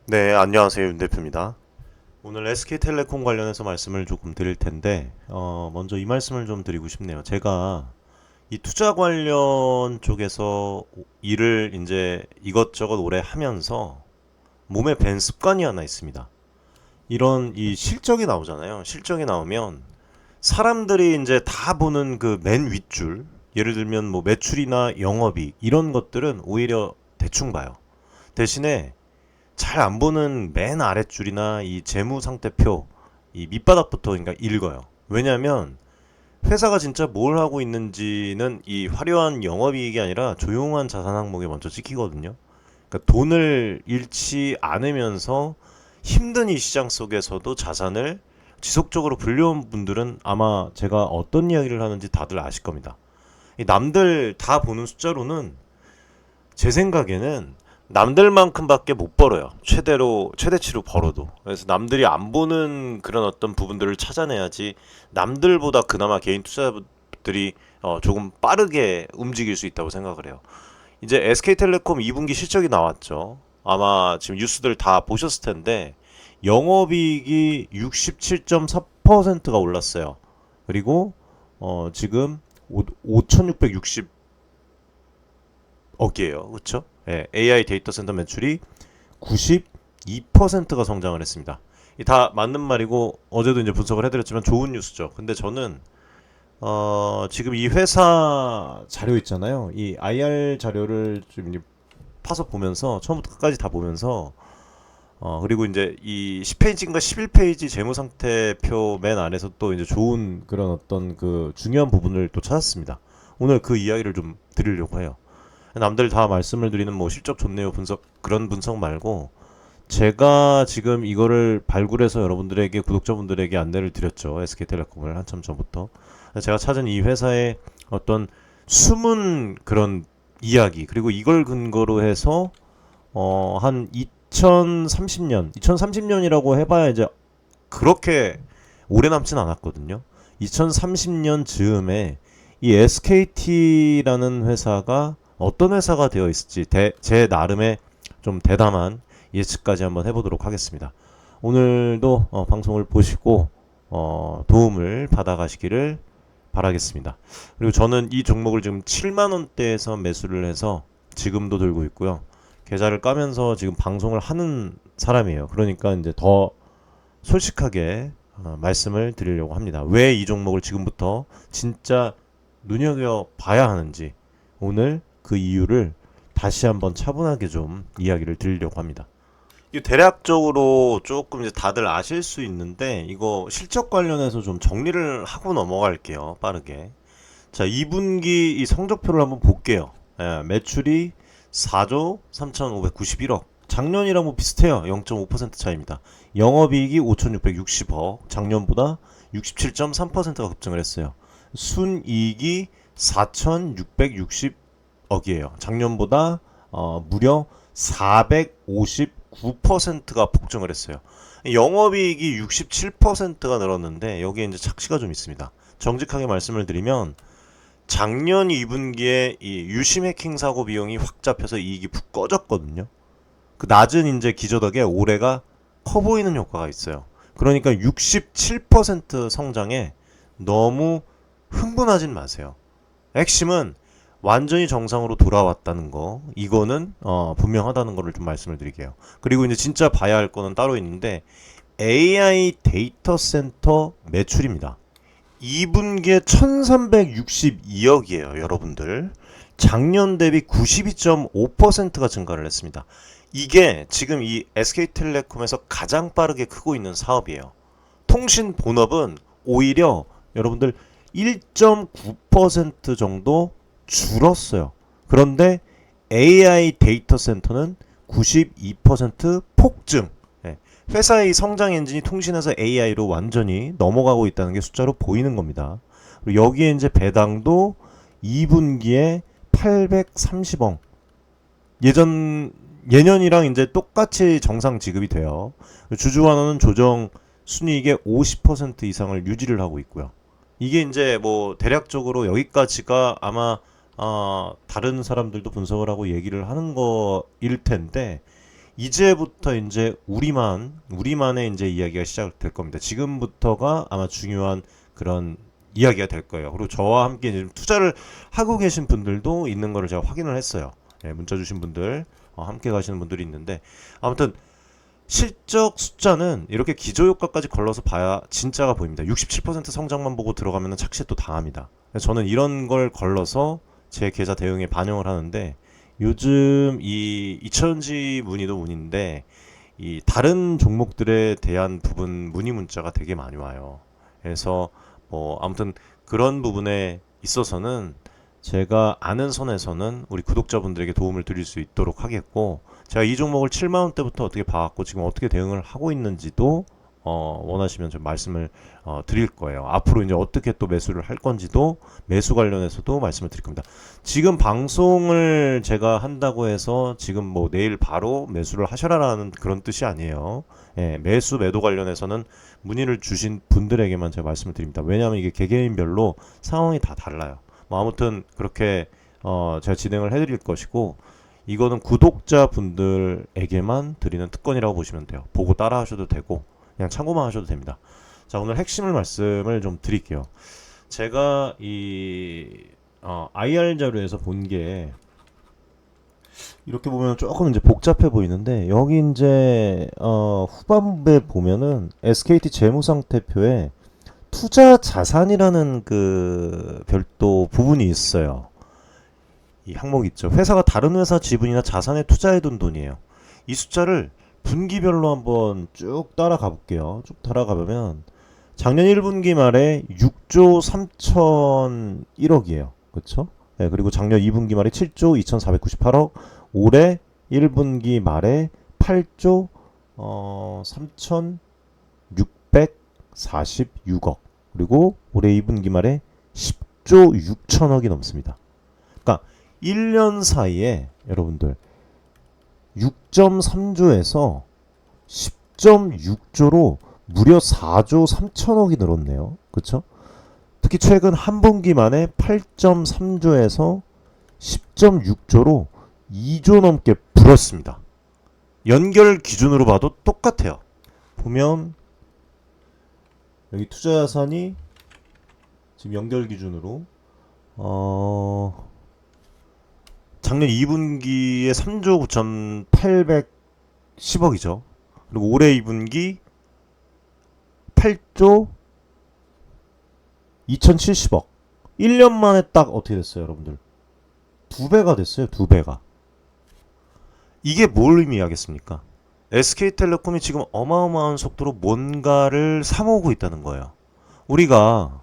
네, 안녕하세요. 윤 대표입니다. 오늘 SK텔레콤 관련해서 말씀을 조금 드릴 텐데, 먼저 이 말씀을 좀 드리고 싶네요. 제가 이 투자 관련 쪽에서 일을 이제 이것저것 오래 하면서 몸에 밴 습관이 하나 있습니다. 이런 이 실적이 나오잖아요. 실적이 나오면 사람들이 이제 다 보는 그 맨 윗줄, 예를 들면 뭐 매출이나 영업이익 이런 것들은 오히려 대충 봐요. 대신에 잘 안 보는 맨 아랫줄이나 이 재무 상태표 이 밑바닥부터 그러니까 읽어요. 왜냐하면 회사가 진짜 뭘 하고 있는지는 이 화려한 영업이익이 아니라 조용한 자산 항목에 먼저 찍히거든요. 그러니까 돈을 잃지 않으면서 힘든 이 시장 속에서도 자산을 지속적으로 불려온 분들은 아마 제가 어떤 이야기를 하는지 다들 아실 겁니다. 이 남들 다 보는 숫자로는 제 생각에는 남들만큼밖에 못 벌어요. 최대치로 벌어도. 그래서 남들이 안 보는 그런 어떤 부분들을 찾아내야지 남들보다 그나마 개인 투자들이 조금 빠르게 움직일 수 있다고 생각을 해요. 이제 SK텔레콤 2분기 실적이 나왔죠. 아마 지금 뉴스들 다 보셨을 텐데 영업이익이 67.4%가 올랐어요. 그리고 지금 5,660 억이에요. 그렇죠? 예, AI 데이터 센터 매출이 92%가 성장을 했습니다. 다 맞는 말이고 어제도 이제 분석을 해드렸지만 좋은 뉴스죠. 근데 저는 지금 이 회사 자료 있잖아요. 이 IR 자료를 좀 이제 파서 보면서 처음부터 끝까지 다 보면서 그리고 이제 이 10페이지인가 11페이지 재무 상태표 맨 안에서 또 이제 좋은 그런 어떤 그 중요한 부분을 또 찾았습니다. 오늘 그 이야기를 좀 드리려고 해요. 남들 다 말씀을 드리는 뭐 실적 좋네요 분석 그런 분석 말고 제가 지금 이거를 발굴해서 여러분들에게 구독자분들에게 안내를 드렸죠. SK텔레콤을 한참 전부터 제가 찾은 이 회사의 어떤 숨은 그런 이야기 그리고 이걸 근거로 해서 한 2030년이라고 해봐야 이제 그렇게 오래 남진 않았거든요. 2030년 즈음에 이 SKT라는 회사가 어떤 회사가 되어 있을지 제 나름의 좀 대담한 예측까지 한번 해보도록 하겠습니다. 오늘도 방송을 보시고 도움을 받아가시기를 바라겠습니다. 그리고 저는 이 종목을 지금 7만 원대에서 매수를 해서 지금도 들고 있고요. 계좌를 까면서 지금 방송을 하는 사람이에요. 그러니까 이제 더 솔직하게 말씀을 드리려고 합니다. 왜 이 종목을 지금부터 진짜 눈여겨 봐야 하는지 오늘 그 이유를 다시 한번 차분하게 좀 이야기를 드리려고 합니다. 이 대략적으로 조금 이제 다들 아실 수 있는데 이거 실적 관련해서 좀 정리를 하고 넘어갈게요. 빠르게. 자, 2분기 이 성적표를 한번 볼게요. 예, 매출이 4조 3,591억. 작년이랑 뭐 비슷해요. 0.5% 차이입니다. 영업이익이 5,660억. 작년보다 67.3%가 급증을 했어요. 순이익이 4,660억이에요. 작년보다 무려 459%가 폭증을 했어요. 영업이익이 67%가 늘었는데 여기에 이제 착시가 좀 있습니다. 정직하게 말씀을 드리면 작년 2분기에 이 유심 해킹 사고 비용이 확 잡혀서 이익이 푹 꺼졌거든요. 그 낮은 이제 기저덕에 올해가 커 보이는 효과가 있어요. 그러니까 67% 성장에 너무 흥분하진 마세요. 핵심은 완전히 정상으로 돌아왔다는 거, 이거는 분명하다는 거를 좀 말씀을 드릴게요. 그리고 이제 진짜 봐야 할 거는 따로 있는데 AI 데이터 센터 매출입니다. 2분기에 1362억이에요, 여러분들. 작년 대비 92.5%가 증가를 했습니다. 이게 지금 이 SK텔레콤에서 가장 빠르게 크고 있는 사업이에요. 통신 본업은 오히려 여러분들 1.9% 정도 줄었어요. 그런데 AI 데이터 센터는 92% 폭증. 예, 회사의 성장 엔진이 통신에서 AI로 완전히 넘어가고 있다는 게 숫자로 보이는 겁니다. 그리고 여기에 이제 배당도 2분기에 830억. 예년이랑 이제 똑같이 정상 지급이 돼요. 주주환원은 조정 순이익의 50% 이상을 유지를 하고 있고요. 이게 이제 뭐 대략적으로 여기까지가 아마 다른 사람들도 분석을 하고 얘기를 하는 거일 텐데 이제부터 이제 우리만의 이제 이야기가 시작될 겁니다. 지금부터가 아마 중요한 그런 이야기가 될 거예요. 그리고 저와 함께 이제 투자를 하고 계신 분들도 있는 거를 제가 확인을 했어요. 예, 문자 주신 분들, 함께 가시는 분들이 있는데, 아무튼 실적 숫자는 이렇게 기저효과까지 걸러서 봐야 진짜가 보입니다. 67% 성장만 보고 들어가면 착시에 또 당합니다. 그래서 저는 이런 걸 걸러서 제 계좌 대응에 반영을 하는데, 요즘 이 이천지 문의도 문의인데 이 다른 종목들에 대한 부분 문의 문자가 되게 많이 와요. 그래서 뭐 아무튼 그런 부분에 있어서는 제가 아는 선에서는 우리 구독자분들에게 도움을 드릴 수 있도록 하겠고, 제가 이 종목을 7만 원대부터 어떻게 봐왔고 지금 어떻게 대응을 하고 있는지도 원하시면 좀 말씀을 드릴 거예요. 앞으로 이제 어떻게 또 매수를 할 건지도 매수 관련해서도 말씀을 드릴 겁니다. 지금 방송을 제가 한다고 해서 지금 뭐 내일 바로 매수를 하셔라라는 그런 뜻이 아니에요. 예, 매수 매도 관련해서는 문의를 주신 분들에게만 제가 말씀을 드립니다. 왜냐하면 이게 개개인별로 상황이 다 달라요. 뭐 아무튼 그렇게 제가 진행을 해드릴 것이고, 이거는 구독자분들에게만 드리는 특권이라고 보시면 돼요. 보고 따라 하셔도 되고 그냥 참고만 하셔도 됩니다. 자, 오늘 핵심을 말씀을 좀 드릴게요. 제가 이 IR 자료에서 본 게 이렇게 보면 조금 이제 복잡해 보이는데, 여기 이제 후반부에 보면은 SKT 재무상태표에 투자 자산이라는 그 별도 부분이 있어요. 이 항목 있죠. 회사가 다른 회사 지분이나 자산에 투자해둔 돈이에요. 이 숫자를 분기별로 한번 쭉 따라가 볼게요. 쭉 따라가 보면 작년 1분기 말에 6조 3,001억이에요. 그렇죠? 네, 그리고 작년 2분기 말에 7조 2,498억, 올해 1분기 말에 8조 3,646억, 그리고 올해 2분기 말에 10조 6천억이 넘습니다. 그러니까 1년 사이에 여러분들 6.3조에서 10.6조로 무려 4조 3천억이 늘었네요. 그렇죠? 특히 최근 한 분기 만에 8.3조에서 10.6조로 2조 넘게 불었습니다. 연결 기준으로 봐도 똑같아요. 보면 여기 투자 자산이 지금 연결 기준으로 작년 2분기에 3조 9,810억이죠. 그리고 올해 2분기 8조 2,070억. 1년 만에 딱 어떻게 됐어요, 여러분들? 2배가 됐어요, 2배가. 이게 뭘 의미하겠습니까? SK텔레콤이 지금 어마어마한 속도로 뭔가를 사모으고 있다는 거예요. 우리가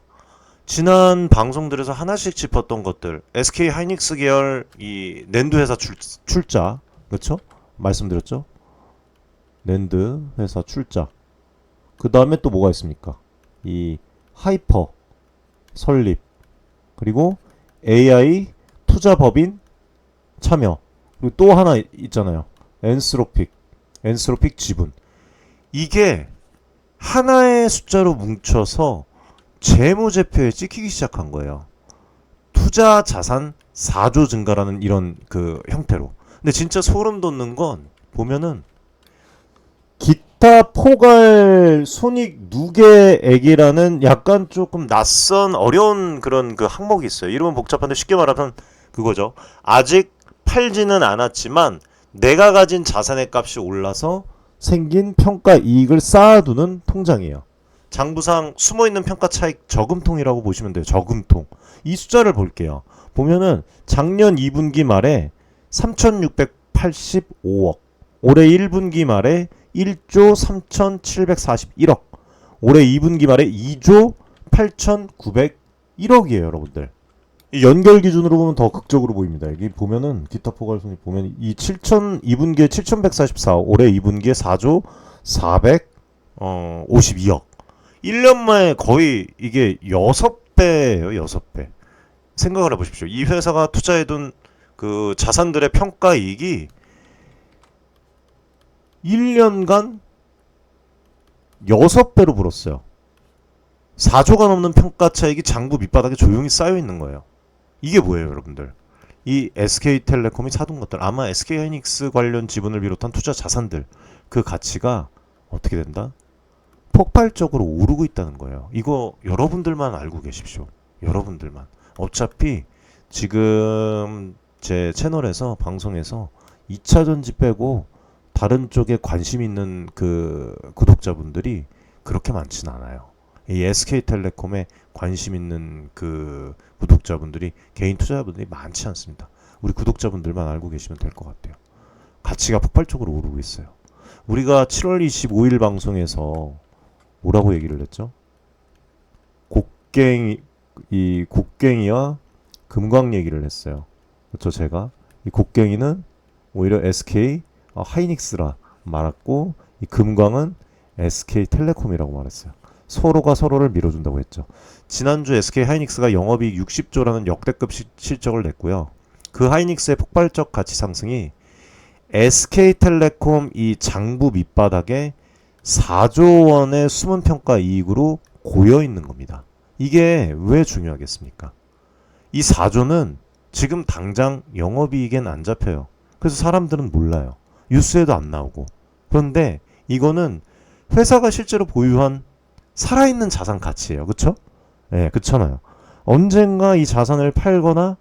지난 방송들에서 하나씩 짚었던 것들, SK 하이닉스 계열 이 낸드 회사 출자, 그렇죠? 말씀드렸죠? 낸드 회사 출자. 그 다음에 또 뭐가 있습니까? 이 하이퍼 설립, 그리고 AI 투자법인 참여, 그리고 또 하나 있잖아요. 엔스로픽 지분. 이게 하나의 숫자로 뭉쳐서 재무제표에 찍히기 시작한 거예요. 투자 자산 4조 증가라는 이런 그 형태로. 근데 진짜 소름 돋는 건 보면은 기타 포괄 손익 누계액이라는 약간 조금 낯선 어려운 그런 그 항목이 있어요. 이름은 복잡한데 쉽게 말하면 그거죠. 아직 팔지는 않았지만 내가 가진 자산의 값이 올라서 생긴 평가 이익을 쌓아두는 통장이에요. 장부상 숨어있는 평가 차익 저금통이라고 보시면 돼요. 저금통. 이 숫자를 볼게요. 보면은 작년 2분기 말에 3,685억, 올해 1분기 말에 1조 3,741억, 올해 2분기 말에 2조 8,901억이에요, 여러분들. 연결 기준으로 보면 더 극적으로 보입니다. 여기 보면은 기타 포괄손익 보면 이 2분기에 7,144억, 올해 2분기에 4조 452억. 1년 만에 거의 이게 6배예요, 6배. 생각을 해보십시오. 이 회사가 투자해둔 그 자산들의 평가 이익이 1년간 6배로 불었어요. 4조가 넘는 평가 차익이 장부 밑바닥에 조용히 쌓여 있는 거예요. 이게 뭐예요, 여러분들? 이 SK텔레콤이 사둔 것들, 아마 SK하이닉스 관련 지분을 비롯한 투자 자산들, 그 가치가 어떻게 된다? 폭발적으로 오르고 있다는 거예요. 이거 여러분들만 알고 계십시오. 여러분들만. 어차피 지금 제 채널에서 방송에서 2차 전지 빼고 다른 쪽에 관심 있는 그 구독자분들이 그렇게 많진 않아요. 이 SK텔레콤에 관심 있는 그 구독자분들이, 개인 투자자분들이 많지 않습니다. 우리 구독자분들만 알고 계시면 될 것 같아요. 가치가 폭발적으로 오르고 있어요. 우리가 7월 25일 방송에서 뭐라고 얘기를 했죠? 곡괭이와 금광 얘기를 했어요. 그렇죠? 제가 이 곡괭이는 오히려 SK 하이닉스라 말했고, 이 금광은 SK텔레콤이라고 말했어요. 서로가 서로를 밀어준다고 했죠. 지난주 SK 하이닉스가 영업이익 60조라는 역대급 실적을 냈고요. 그 하이닉스의 폭발적 가치 상승이 SK텔레콤 이 장부 밑바닥에 4조 원의 숨은 평가 이익으로 고여 있는 겁니다. 이게 왜 중요하겠습니까? 이 4조는 지금 당장 영업이익엔 안 잡혀요. 그래서 사람들은 몰라요. 뉴스에도 안 나오고. 그런데 이거는 회사가 실제로 보유한 살아있는 자산 가치예요. 그쵸? 예, 그렇잖아요. 언젠가 이 자산을 팔거나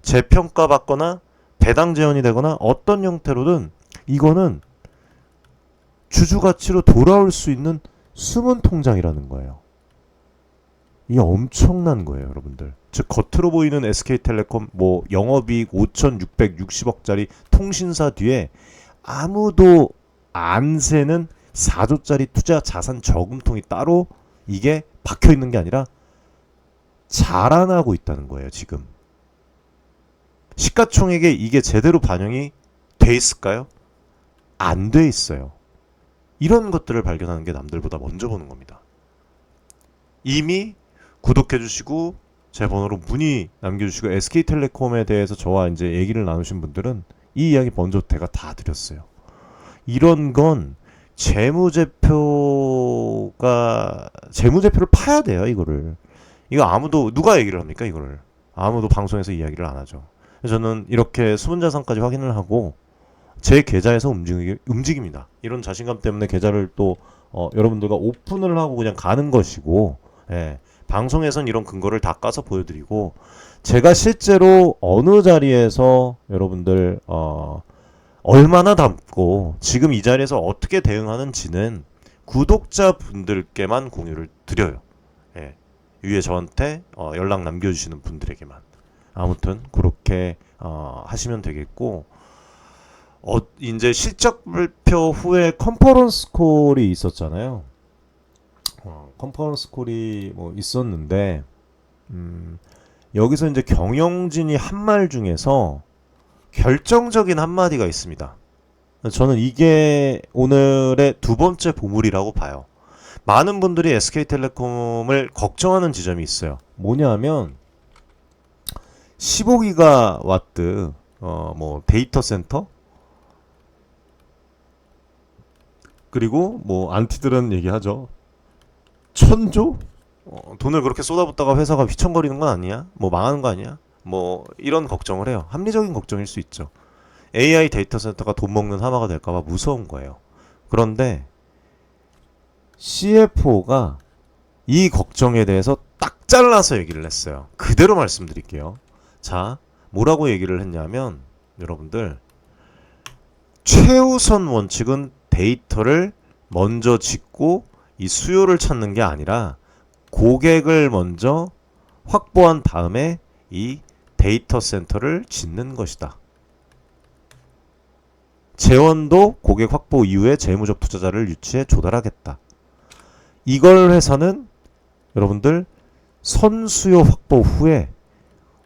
재평가받거나 배당 재현이 되거나 어떤 형태로든 이거는 주주 가치로 돌아올 수 있는 숨은 통장이라는 거예요. 이게 엄청난 거예요, 여러분들. 즉 겉으로 보이는 SK텔레콤 뭐 영업이익 5,660억짜리 통신사 뒤에 아무도 안 세는 4조짜리 투자 자산 저금통이 따로 이게 박혀 있는 게 아니라 자라나고 있다는 거예요, 지금. 시가총액에 이게 제대로 반영이 돼 있을까요? 안 돼 있어요. 이런 것들을 발견하는 게 남들보다 먼저 보는 겁니다. 이미 구독해주시고 제 번호로 문의 남겨주시고 SK텔레콤에 대해서 저와 이제 얘기를 나누신 분들은 이 이야기 먼저 제가 다 드렸어요. 이런 건 재무제표를 파야 돼요, 이거를. 이거 아무도 누가 얘기를 합니까, 이거를? 아무도 방송에서 이야기를 안 하죠. 그래서 저는 이렇게 수문자산까지 확인을 하고 제 계좌에서 움직입니다. 이런 자신감 때문에 계좌를 또 여러분들과 오픈을 하고 그냥 가는 것이고, 예, 방송에선 이런 근거를 다 까서 보여드리고, 제가 실제로 어느 자리에서 여러분들 얼마나 담고 지금 이 자리에서 어떻게 대응하는지는 구독자분들께만 공유를 드려요. 예, 위에 저한테 연락 남겨주시는 분들에게만. 아무튼 그렇게 하시면 되겠고, 이제 실적 발표 후에 컨퍼런스 콜이 있었잖아요. 컨퍼런스 콜이 뭐 있었는데, 여기서 이제 경영진이 한 말 중에서 결정적인 한마디가 있습니다. 저는 이게 오늘의 두 번째 보물이라고 봐요. 많은 분들이 SK텔레콤을 걱정하는 지점이 있어요. 뭐냐면 15기가와트 뭐 데이터 센터, 그리고 뭐 안티들은 얘기하죠. 1,000조? 돈을 그렇게 쏟아붓다가 회사가 휘청거리는 건 아니야? 뭐 망하는 거 아니야? 뭐 이런 걱정을 해요. 합리적인 걱정일 수 있죠. AI 데이터 센터가 돈 먹는 하마가 될까봐 무서운 거예요. 그런데 CFO가 이 걱정에 대해서 딱 잘라서 얘기를 했어요. 그대로 말씀드릴게요. 자, 뭐라고 얘기를 했냐면, 여러분들, 최우선 원칙은 데이터를 먼저 짓고 이 수요를 찾는 게 아니라 고객을 먼저 확보한 다음에 이 데이터 센터를 짓는 것이다. 재원도 고객 확보 이후에 재무적 투자자를 유치해 조달하겠다. 이걸 회사는 여러분들 선수요 확보 후에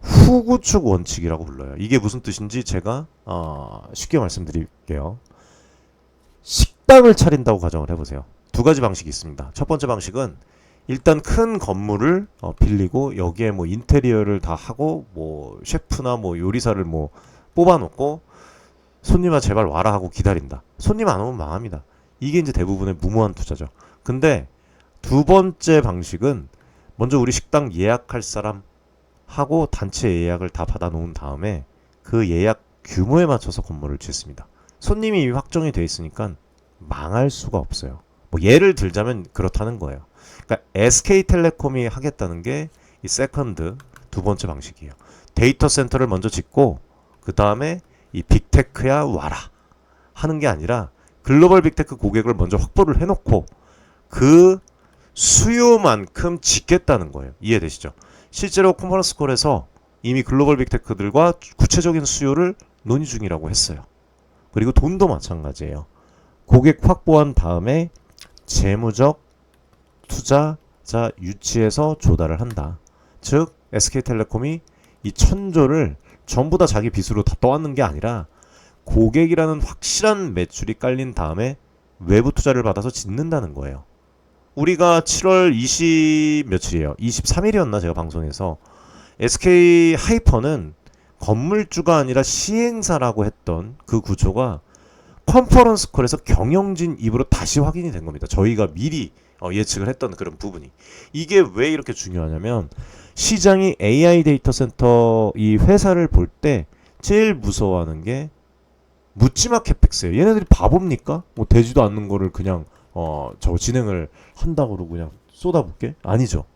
후구축 원칙이라고 불러요. 이게 무슨 뜻인지 제가 쉽게 말씀드릴게요. 식당을 차린다고 가정을 해보세요. 두 가지 방식이 있습니다. 첫 번째 방식은 일단 큰 건물을 빌리고 여기에 뭐 인테리어를 다 하고 뭐 셰프나 뭐 요리사를 뭐 뽑아놓고 손님아 제발 와라 하고 기다린다. 손님 안 오면 망합니다. 이게 이제 대부분의 무모한 투자죠. 근데 두 번째 방식은 먼저 우리 식당 예약할 사람 하고 단체 예약을 다 받아놓은 다음에 그 예약 규모에 맞춰서 건물을 짓습니다. 손님이 이미 확정이 돼 있으니까 망할 수가 없어요. 뭐 예를 들자면 그렇다는 거예요. 그러니까 SK텔레콤이 하겠다는 게 이 세컨드 두 번째 방식이에요. 데이터 센터를 먼저 짓고 그 다음에 이 빅테크야 와라 하는 게 아니라 글로벌 빅테크 고객을 먼저 확보를 해놓고 그 수요만큼 짓겠다는 거예요. 이해되시죠? 실제로 컨퍼런스 콜에서 이미 글로벌 빅테크들과 구체적인 수요를 논의 중이라고 했어요. 그리고 돈도 마찬가지예요. 고객 확보한 다음에 재무적 투자자 유치해서 조달을 한다. 즉 SK텔레콤이 이 천조를 전부 다 자기 빚으로 다 떠안는 게 아니라 고객이라는 확실한 매출이 깔린 다음에 외부 투자를 받아서 짓는다는 거예요. 우리가 7월 20 며칠이에요. 23일이었나 제가 방송에서 SK 하이퍼는 건물주가 아니라 시행사라고 했던 그 구조가 컨퍼런스 콜에서 경영진 입으로 다시 확인이 된 겁니다. 저희가 미리 예측을 했던 그런 부분이. 이게 왜 이렇게 중요하냐면 시장이 AI 데이터 센터 이 회사를 볼 때 제일 무서워하는 게 묻지마 캐펙스예요. 얘네들이 바보입니까? 뭐 되지도 않는 거를 그냥 저 진행을 한다고 그러고 그냥 쏟아붓게? 아니죠.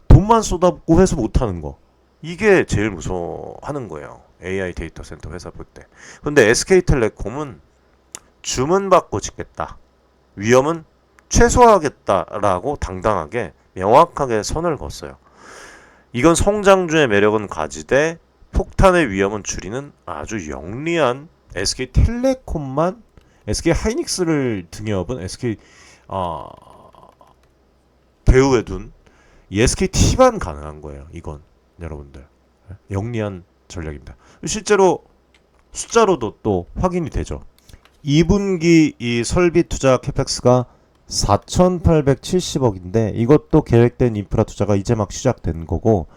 돈만 쏟아붓고 회수 못하는 거. 이게 제일 무서워하는 거예요. AI 데이터 센터 회사 볼 때. 근데 SK텔레콤은 주문받고 짓겠다. 위험은 최소화하겠다라고 당당하게 명확하게 선을 그었어요. 이건 성장주의 매력은 가지되 폭탄의 위험은 줄이는 아주 영리한 SK텔레콤만 SK 하이닉스를 등에 업은 SK 배후에 둔 이 SKT만 가능한 거예요. 이건 여러분들 영리한 전략입니다. 실제로 숫자로도 또 확인이 되죠. 2분기 이 설비 투자 캐펙스가 4,870억인데 이것도 계획된 인프라 투자가 이제 막 시작된 거고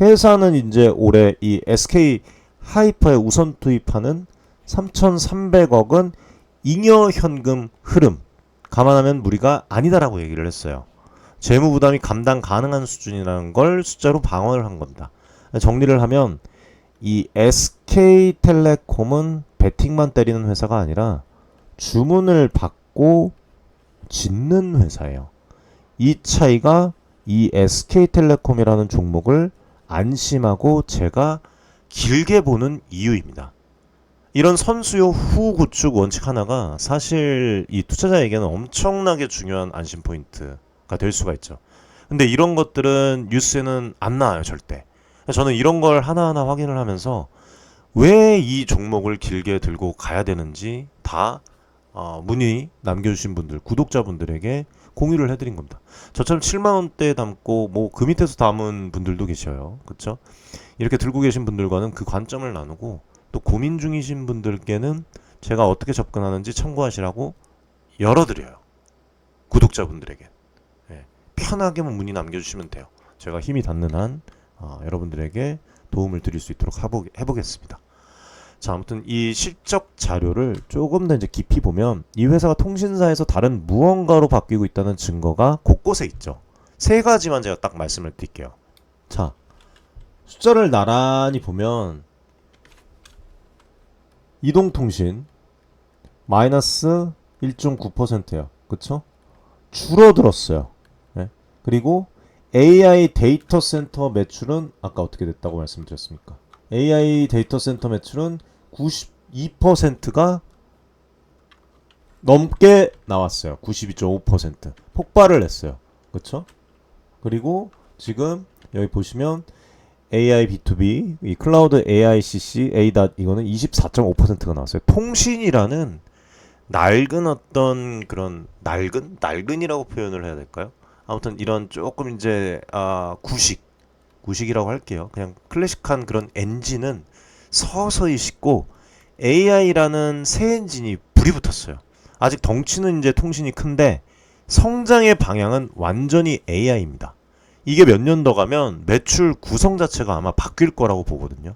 회사는 이제 올해 이 SK 하이퍼에 우선 투입하는 3,300억은 잉여 현금 흐름 감안하면 무리가 아니다라고 얘기를 했어요. 재무 부담이 감당 가능한 수준이라는 걸 숫자로 방어를 한 겁니다. 정리를 하면 이 SK텔레콤은 베팅만 때리는 회사가 아니라 주문을 받고 짓는 회사예요. 이 차이가 이 SK텔레콤이라는 종목을 안심하고 제가 길게 보는 이유입니다. 이런 선수요 후 구축 원칙 하나가 사실 이 투자자에게는 엄청나게 중요한 안심 포인트가 될 수가 있죠. 근데 이런 것들은 뉴스에는 안 나와요, 절대. 저는 이런 걸 하나하나 확인을 하면서 왜 이 종목을 길게 들고 가야 되는지 다 문의 남겨주신 분들, 구독자분들에게 공유를 해드린 겁니다. 저처럼 7만원대에 담고 뭐 그 밑에서 담은 분들도 계셔요. 그쵸? 이렇게 들고 계신 분들과는 그 관점을 나누고 또 고민 중이신 분들께는 제가 어떻게 접근하는지 참고하시라고 열어드려요. 구독자분들에게. 예, 편하게 문의 남겨주시면 돼요. 제가 힘이 닿는 한 여러분들에게 도움을 드릴 수 있도록 해보겠습니다. 자, 아무튼 이 실적 자료를 조금 더 이제 깊이 보면 이 회사가 통신사에서 다른 무언가로 바뀌고 있다는 증거가 곳곳에 있죠. 세 가지만 제가 딱 말씀을 드릴게요. 자, 숫자를 나란히 보면 이동통신 마이너스 1.9%예요. 그쵸? 줄어들었어요. 네? 그리고 AI 데이터 센터 매출은 아까 어떻게 됐다고 말씀드렸습니까? AI 데이터 센터 매출은 92%가 넘게 나왔어요. 92.5% 폭발을 했어요. 그쵸? 그리고 지금 여기 보시면 AI B2B, 이 클라우드 AICC, A.dot 이거는 24.5%가 나왔어요. 통신이라는 낡은 어떤 그런 낡은이라고 표현을 해야 될까요? 아무튼 이런 조금 이제 구식이라고 할게요. 그냥 클래식한 그런 엔진은 서서히 식고 AI라는 새 엔진이 불이 붙었어요. 아직 덩치는 이제 통신이 큰데 성장의 방향은 완전히 AI입니다. 이게 몇 년 더 가면 매출 구성 자체가 아마 바뀔 거라고 보거든요.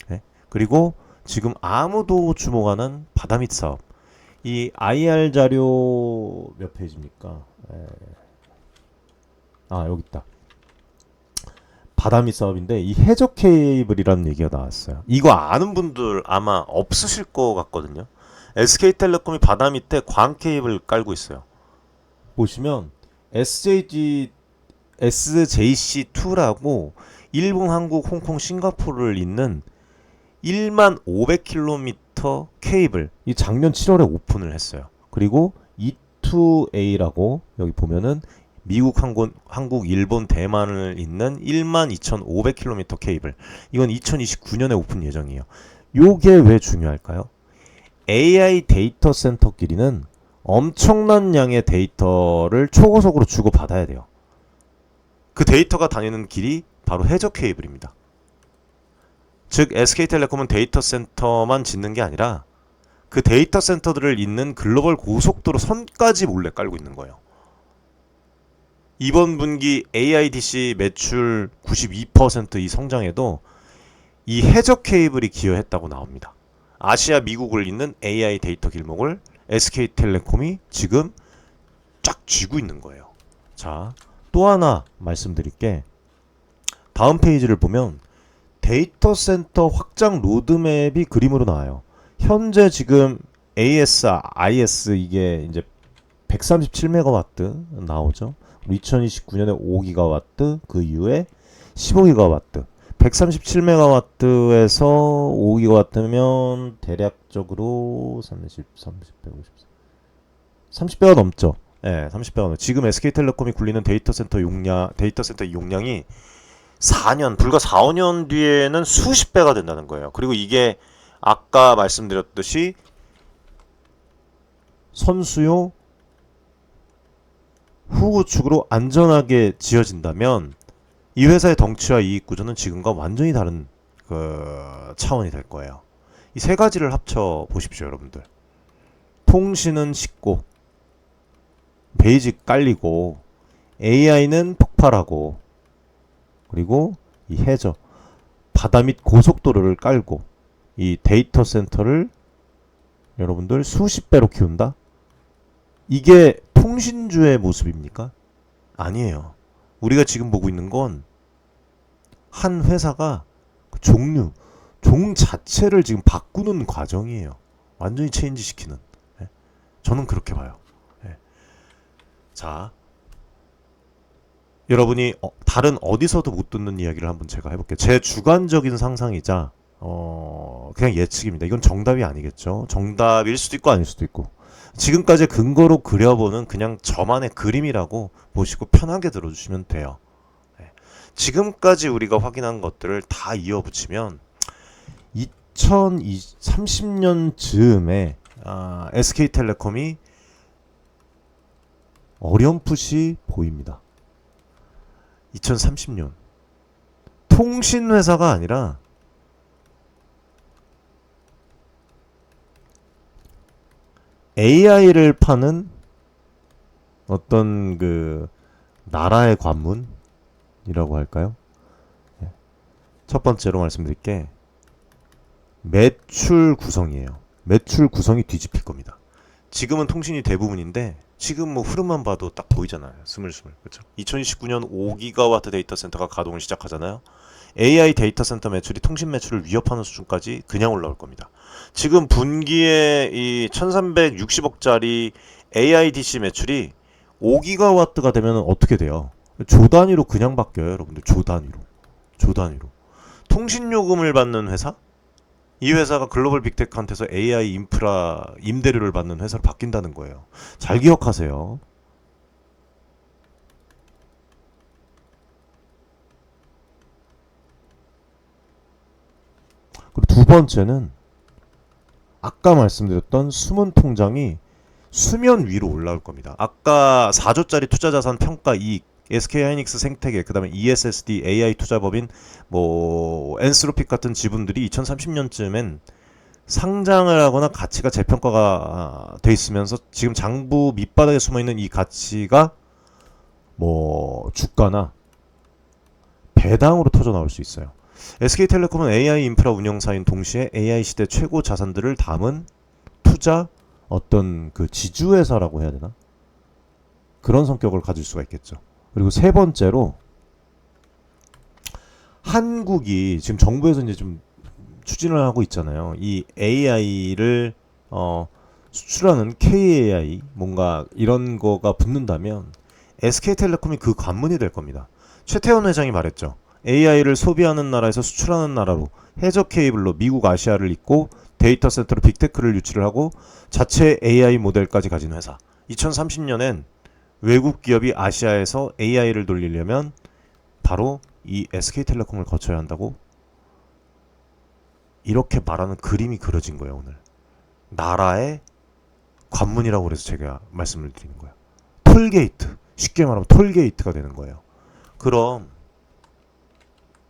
네? 그리고 지금 아무도 주목 안 한 바다밑 사업. 이 IR 자료 몇 페이지입니까? 여기 있다. 바다밑 사업인데 이 해저 케이블이라는 얘기가 나왔어요. 이거 아는 분들 아마 없으실 것 같거든요. SK텔레콤이 바다밑에 광 케이블 깔고 있어요. 보시면 SJC2라고 일본, 한국, 홍콩, 싱가포르를 잇는 1만 500km 케이블 이 작년 7월에 오픈을 했어요. 그리고 E2A라고 여기 보면은 미국, 한국, 일본, 대만을 잇는 1만 2,500km 케이블 이건 2029년에 오픈 예정이에요. 요게 왜 중요할까요? AI 데이터 센터끼리는 엄청난 양의 데이터를 초고속으로 주고받아야 돼요. 그 데이터가 다니는 길이 바로 해저 케이블입니다. 즉 SK텔레콤은 데이터 센터만 짓는 게 아니라 그 데이터 센터들을 잇는 글로벌 고속도로 선까지 몰래 깔고 있는 거예요. 이번 분기 AIDC 매출 92%이 성장에도 이 해저 케이블이 기여했다고 나옵니다. 아시아 미국을 잇는 AI 데이터 길목을 SK텔레콤이 지금 쫙 쥐고 있는 거예요. 자, 또 하나 말씀드릴게. 다음 페이지를 보면 데이터 센터 확장 로드맵이 그림으로 나와요. 현재 지금 AS, IS 이게 이제 137메가와트 나오죠. 2029년에 5기가와트, 그 이후에 15기가와트. 137메가와트에서 5기가와트면 대략적으로 30배가 넘죠. 예, 30배가 넘죠. 지금 SK텔레콤이 굴리는 데이터 센터 용량이 4년, 불과 4, 5년 뒤에는 수십 배가 된다는 거예요. 그리고 이게 아까 말씀드렸듯이 선수요 후구축으로 안전하게 지어진다면 이 회사의 덩치와 이익 구조는 지금과 완전히 다른 그 차원이 될 거예요. 이 세 가지를 합쳐 보십시오, 여러분들. 통신은 쉽고 베이직 깔리고 AI는 폭발하고 그리고 이 해저 바다 및 고속도로를 깔고 이 데이터 센터를 여러분들 수십 배로 키운다? 이게 통신주의 모습입니까? 아니에요. 우리가 지금 보고 있는 건 한 회사가 그 종 자체를 지금 바꾸는 과정이에요. 완전히 체인지 시키는. 예? 저는 그렇게 봐요. 예. 자, 여러분이 다른 어디서도 못 듣는 이야기를 한번 제가 해볼게요. 제 주관적인 상상이자 그냥 예측입니다. 이건 정답이 아니겠죠. 정답일 수도 있고 아닐 수도 있고. 지금까지 근거로 그려보는 그냥 저만의 그림이라고 보시고 편하게 들어주시면 돼요. 네. 지금까지 우리가 확인한 것들을 다 이어붙이면 2030년 즈음에 SK텔레콤이 어렴풋이 보입니다. 2030년 통신회사가 아니라 AI를 파는 어떤 그 나라의 관문이라고 할까요? 첫 번째로 말씀드릴게 매출 구성이에요. 매출 구성이 뒤집힐 겁니다. 지금은 통신이 대부분인데 지금 뭐 흐름만 봐도 딱 보이잖아요. 스물스물. 그렇죠? 2029년 5기가와트 데이터 센터가 가동을 시작하잖아요. AI 데이터 센터 매출이 통신 매출을 위협하는 수준까지 그냥 올라올 겁니다. 지금 분기에 이 1360억짜리 AIDC 매출이 5기가와트가 되면 어떻게 돼요? 조 단위로 그냥 바뀌어요, 여러분들. 조 단위로. 통신 요금을 받는 회사? 이 회사가 글로벌 빅테크한테서 AI 인프라 임대료를 받는 회사로 바뀐다는 거예요. 잘 기억하세요. 그리고 두 번째는 아까 말씀드렸던 숨은 통장이 수면 위로 올라올 겁니다. 아까 4조짜리 투자자산 평가 이익, SK하이닉스 생태계, 그 다음에 ESSD, AI 투자법인, 뭐 엔스로픽 같은 지분들이 2030년쯤엔 상장을 하거나 가치가 재평가가 돼 있으면서 지금 장부 밑바닥에 숨어있는 이 가치가 뭐 주가나 배당으로 터져 나올 수 있어요. SK텔레콤은 AI 인프라 운영사인 동시에 AI 시대 최고 자산들을 담은 투자 어떤 그 지주회사라고 해야 되나? 그런 성격을 가질 수가 있겠죠. 그리고 세 번째로 한국이 지금 정부에서 이제 좀 추진을 하고 있잖아요. 이 AI를 수출하는 KAI 뭔가 이런 거가 붙는다면 SK텔레콤이 그 관문이 될 겁니다. 최태원 회장이 말했죠. AI를 소비하는 나라에서 수출하는 나라로 해저 케이블로 미국 아시아를 잇고 데이터 센터로 빅테크를 유치를 하고 자체 AI 모델까지 가진 회사. 2030년엔 외국 기업이 아시아에서 AI를 돌리려면 바로 이 SK텔레콤을 거쳐야 한다고 이렇게 말하는 그림이 그려진 거예요. 오늘 나라의 관문이라고 그래서 제가 말씀을 드리는 거예요. 톨게이트, 쉽게 말하면 톨게이트가 되는 거예요. 그럼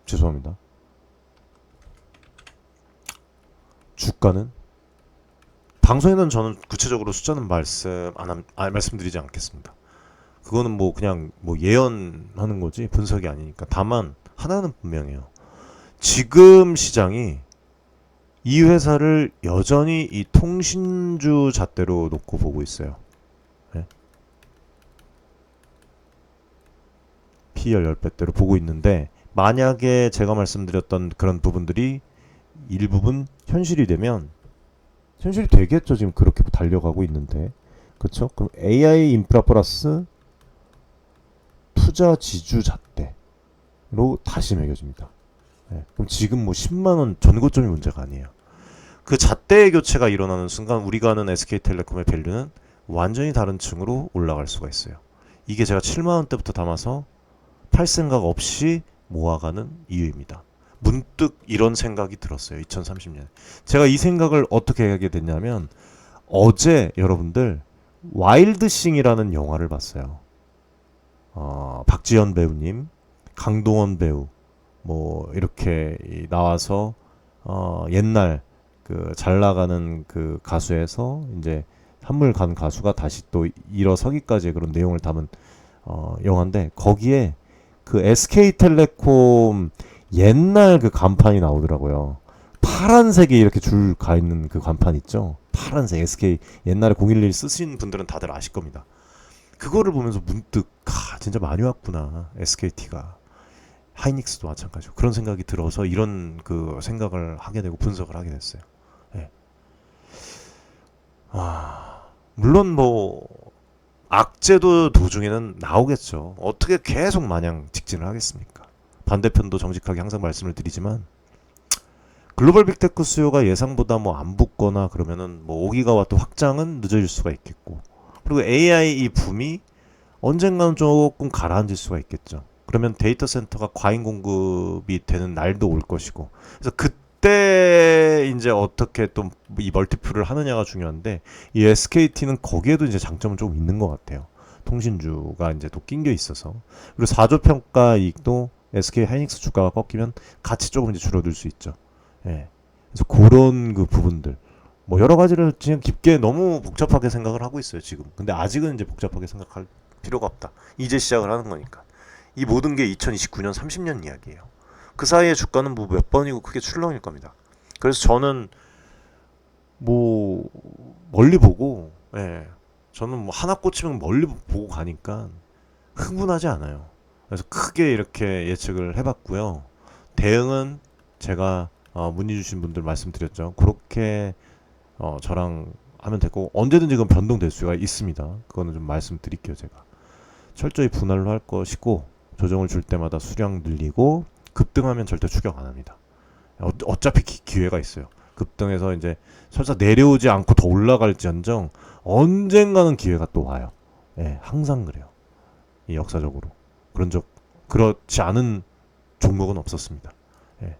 죄송합니다. 주가는 방송에는 저는 구체적으로 숫자는 말씀드리지 않겠습니다. 그거는 뭐 그냥 뭐 예언하는 거지 분석이 아니니까. 다만 하나는 분명해요. 지금 시장이 이 회사를 여전히 이 통신주 잣대로 놓고 보고 있어요. 네? PER 10배대로 보고 있는데 만약에 제가 말씀드렸던 그런 부분들이 일부분 현실이 되면 현실이 되겠죠. 지금 그렇게 달려가고 있는데 그렇죠? 그럼 AI 인프라 플러스 투자 지주 잣대로 다시 매겨집니다. 네. 그럼 지금 뭐 10만 원 전고점이 문제가 아니에요. 그 잣대의 교체가 일어나는 순간 우리가 아는 SK텔레콤의 밸류는 완전히 다른 층으로 올라갈 수가 있어요. 이게 제가 7만 원대부터 담아서 팔 생각 없이 모아가는 이유입니다. 문득 이런 생각이 들었어요. 2030년. 제가 이 생각을 어떻게 하게 됐냐면 어제 여러분들 와일드싱이라는 영화를 봤어요. 박지현 배우님, 강동원 배우 뭐 이렇게 나와서 옛날 그 잘 나가는 그 가수에서 이제 한물 간 가수가 다시 또 일어서기까지의 그런 내용을 담은 영화인데 거기에 그 SK텔레콤 옛날 그 간판이 나오더라고요. 파란색에 이렇게 줄 가 있는 그 간판 있죠. 파란색 SK 옛날에 011 쓰신 분들은 다들 아실 겁니다. 그거를 보면서 문득 진짜 많이 왔구나 SKT가. 하이닉스도 마찬가지고 그런 생각이 들어서 이런 그 생각을 하게 되고 분석을 하게 됐어요. 네. 물론 뭐 악재도 도중에는 나오겠죠. 어떻게 계속 마냥 직진을 하겠습니까? 반대편도 정직하게 항상 말씀을 드리지만 글로벌 빅테크 수요가 예상보다 뭐 안 붙거나 그러면은 뭐 5기가와트 확장은 늦어질 수가 있겠고 그리고 AI 이 붐이 언젠가는 조금 가라앉을 수가 있겠죠. 그러면 데이터 센터가 과잉 공급이 되는 날도 올 것이고 그래서 그때 이제 어떻게 또 이 멀티플을 하느냐가 중요한데 이 SKT는 거기에도 이제 장점은 좀 있는 것 같아요. 통신주가 이제 또 낑겨 있어서 그리고 4조 평가 이익도 SK 하이닉스 주가가 꺾이면 같이 조금 이제 줄어들 수 있죠. 예. 그래서 그런 그 부분들 뭐 여러 가지를 그냥 깊게 너무 복잡하게 생각을 하고 있어요 지금. 근데 아직은 이제 복잡하게 생각할 필요가 없다. 이제 시작을 하는 거니까. 이 모든 게 2029년 30년 이야기예요. 그 사이에 주가는 뭐 몇 번이고 크게 출렁일 겁니다. 그래서 저는 뭐 멀리 보고 저는 뭐 하나 꽂히면 멀리 보고 가니까 흥분하지 않아요. 그래서 크게 이렇게 예측을 해봤고요. 대응은 제가 문의 주신 분들 말씀드렸죠. 그렇게 저랑 하면 되고 언제든지 그건 변동될 수가 있습니다. 그거는 좀 말씀드릴게요. 제가 철저히 분할로 할 것이고 조정을 줄 때마다 수량 늘리고 급등하면 절대 추격 안 합니다. 어차피 기회가 있어요. 급등해서 이제 설사 내려오지 않고 더 올라갈지언정 언젠가는 기회가 또 와요. 예, 항상 그래요. 이 역사적으로 그렇지 않은 종목은 없었습니다. 예.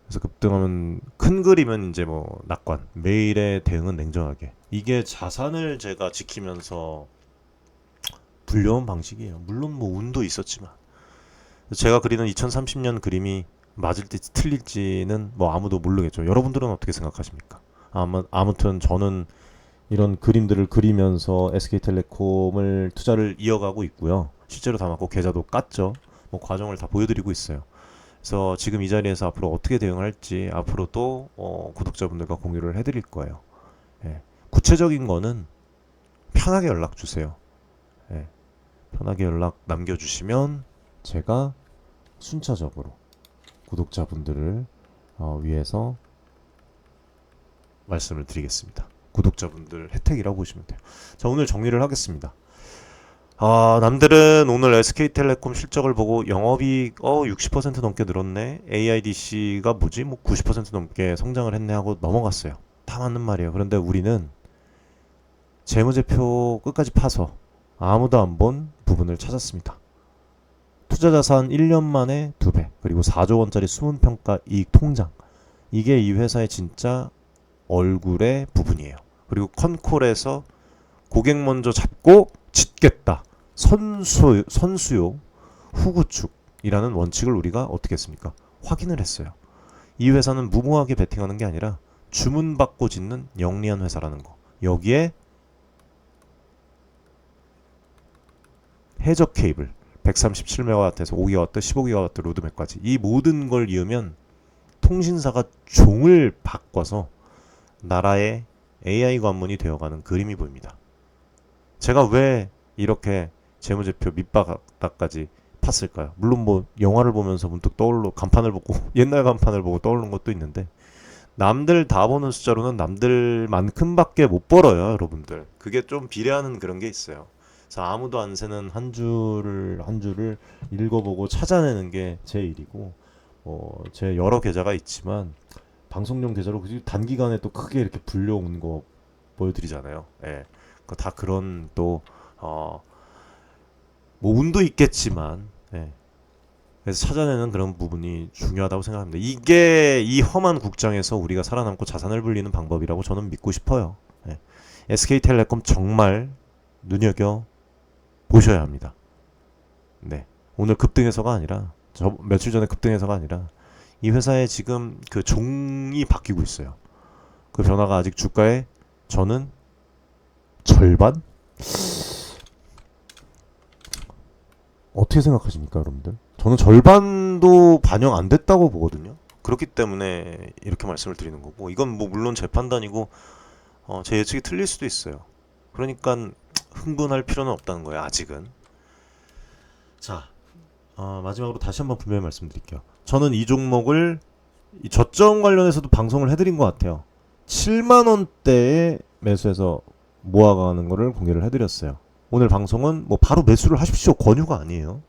그래서 급등하면 큰 그림은 이제 뭐 낙관, 매일의 대응은 냉정하게. 이게 자산을 제가 지키면서 불려온 방식이에요. 물론 뭐 운도 있었지만 제가 그리는 2030년 그림이 맞을지 틀릴지는 뭐 아무도 모르겠죠. 여러분들은 어떻게 생각하십니까? 아무튼 저는 이런 그림들을 그리면서 SK텔레콤을 투자를 이어가고 있고요. 실제로 다 맞고 계좌도 깠죠. 뭐 과정을 다 보여드리고 있어요. 그래서 지금 이 자리에서 앞으로 어떻게 대응할지 앞으로 또 구독자분들과 공유를 해드릴 거예요. 예. 구체적인 거는 편하게 연락 주세요. 예. 편하게 연락 남겨주시면 제가 순차적으로 구독자분들을 위해서 말씀을 드리겠습니다. 구독자분들 혜택이라고 보시면 돼요. 자, 오늘 정리를 하겠습니다. 남들은 오늘 SK텔레콤 실적을 보고 영업이익 60% 넘게 늘었네. AIDC가 뭐지? 뭐 90% 넘게 성장을 했네 하고 넘어갔어요. 다 맞는 말이에요. 그런데 우리는 재무제표 끝까지 파서 아무도 안 본 부분을 찾았습니다. 투자자산 1년 만에 2배, 그리고 4조 원짜리 수문평가 이익 통장. 이게 이 회사의 진짜 얼굴의 부분이에요. 그리고 컨콜에서 고객 먼저 잡고 짓겠다. 선수요, 후구축이라는 원칙을 우리가 어떻게 했습니까? 확인을 했어요. 이 회사는 무모하게 베팅하는 게 아니라 주문받고 짓는 영리한 회사라는 거. 여기에 해적 케이블 137MW에서 5GW, 15GW 로드맵까지 이 모든 걸 이으면 통신사가 종을 바꿔서 나라의 AI 관문이 되어가는 그림이 보입니다. 제가 왜 이렇게 재무제표 밑바닥까지 팠을까요? 물론 뭐 영화를 보면서 문득 간판을 보고 옛날 간판을 보고 떠오르는 것도 있는데, 남들 다 보는 숫자로는 남들만큼밖에 못 벌어요, 여러분들. 그게 좀 비례하는 그런 게 있어요. 그래서 아무도 안 세는 한 줄을 읽어보고 찾아내는 게 제 일이고, 제 여러 계좌가 있지만 방송용 계좌로 단기간에 또 크게 이렇게 불려온 거 보여드리잖아요. 예, 다 그런 또 뭐 운도 있겠지만, 예, 그래서 찾아내는 그런 부분이 중요하다고 생각합니다. 이게 이 험한 국장에서 우리가 살아남고 자산을 불리는 방법이라고 저는 믿고 싶어요. 예. SK텔레콤 정말 눈여겨 보셔야 합니다. 네, 오늘 급등해서가 아니라, 며칠 전에 급등해서가 아니라 이 회사의 지금 그 종이 바뀌고 있어요. 그 변화가 아직 주가에 저는 절반? 어떻게 생각하십니까, 여러분들? 저는 절반도 반영 안 됐다고 보거든요. 그렇기 때문에 이렇게 말씀을 드리는 거고, 이건 뭐 물론 제 판단이고 제 예측이 틀릴 수도 있어요. 그러니까 흥분할 필요는 없다는 거예요, 아직은. 자, 마지막으로 다시 한번 분명히 말씀드릴게요. 저는 이 종목을 이 저점 관련해서도 방송을 해드린 것 같아요. 7만 원대에 매수해서 모아가는 거를 공개를 해드렸어요. 오늘 방송은 뭐 바로 매수를 하십시오 권유가 아니에요.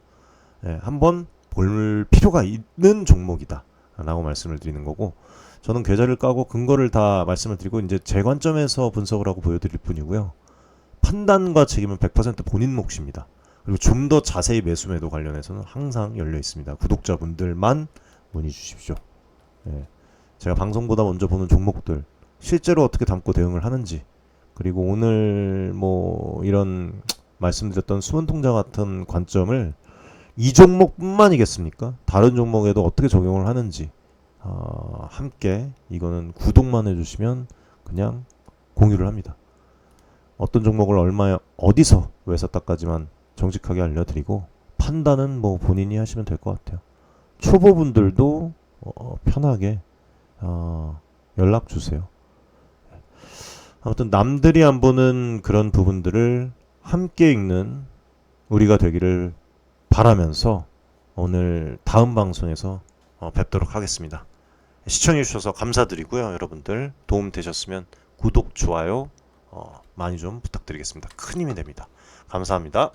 예, 한번 볼 필요가 있는 종목이다 라고 말씀을 드리는 거고, 저는 계좌를 까고 근거를 다 말씀을 드리고 이제 제 관점에서 분석을 하고 보여드릴 뿐이고요. 판단과 책임은 100% 본인 몫입니다. 그리고 좀 더 자세히 매수 매도 관련해서는 항상 열려 있습니다. 구독자분들만 문의 주십시오. 예, 제가 방송보다 먼저 보는 종목들 실제로 어떻게 담고 대응을 하는지, 그리고 오늘 뭐 이런 말씀드렸던 수문통장 같은 관점을 이 종목뿐만이겠습니까? 다른 종목에도 어떻게 적용을 하는지 함께, 이거는 구독만 해주시면 그냥 공유를 합니다. 어떤 종목을 얼마에 어디서 왜 샀다까지만 정직하게 알려드리고, 판단은 뭐 본인이 하시면 될 것 같아요. 초보분들도 편하게 연락 주세요. 아무튼 남들이 안 보는 그런 부분들을 함께 읽는 우리가 되기를 바라면서 오늘 다음 방송에서 뵙도록 하겠습니다. 시청해 주셔서 감사드리고요. 여러분들 도움 되셨으면 구독, 좋아요 많이 좀 부탁드리겠습니다. 큰 힘이 됩니다. 감사합니다.